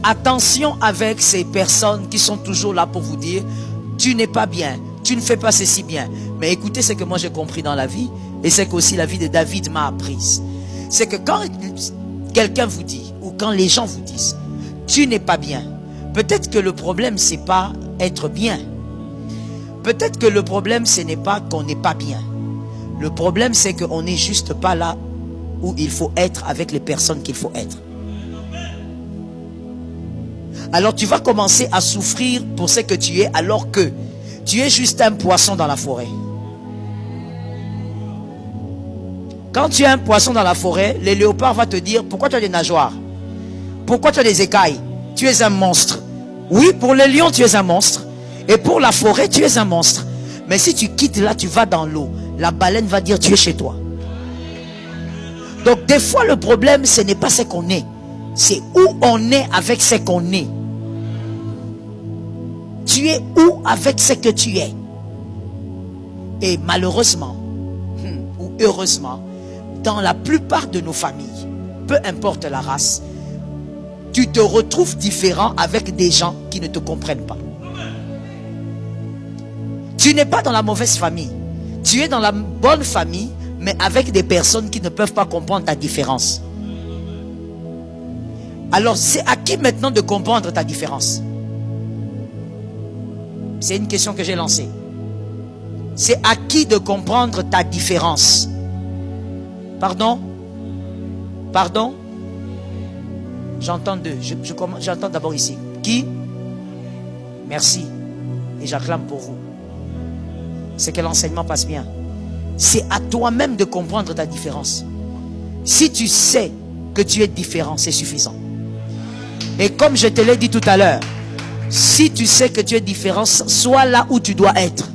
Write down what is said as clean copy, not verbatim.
attention avec ces personnes qui sont toujours là pour vous dire tu n'es pas bien, tu ne fais pas ceci bien. Mais écoutez ce que moi j'ai compris dans la vie, et c'est qu'aussi la vie de David m'a apprise. C'est que quand quelqu'un vous dit, ou quand les gens vous disent tu n'es pas bien, peut-être que le problème c'est pas être bien. Peut-être que le problème ce n'est pas qu'on n'est pas bien. Le problème c'est qu'on n'est juste pas là où il faut être avec les personnes qu'il faut être. Alors tu vas commencer à souffrir pour ce que tu es, alors que tu es juste un poisson dans la forêt. Quand tu es un poisson dans la forêt, les léopards vont te dire pourquoi tu as des nageoires, pourquoi tu as des écailles, tu es un monstre. Oui, pour les lions tu es un monstre, et pour la forêt tu es un monstre. Mais si tu quittes là, tu vas dans l'eau, la baleine va dire tu es chez toi. Donc des fois le problème ce n'est pas ce qu'on est, c'est où on est avec ce qu'on est. Tu es où avec ce que tu es? Et malheureusement, ou heureusement, dans la plupart de nos familles, peu importe la race, tu te retrouves différent avec des gens qui ne te comprennent pas. Tu n'es pas dans la mauvaise famille. Tu es dans la bonne famille, mais avec des personnes qui ne peuvent pas comprendre ta différence. Alors, c'est à qui maintenant de comprendre ta différence? C'est une question que j'ai lancée. C'est à qui de comprendre ta différence? Pardon? Pardon? J'entends deux. J'entends d'abord ici. Qui? Merci. Et j'acclame pour vous. C'est que l'enseignement passe bien. C'est à toi-même de comprendre ta différence. Si tu sais que tu es différent, c'est suffisant. Et comme je te l'ai dit tout à l'heure, si tu sais que tu es différent, sois là où tu dois être.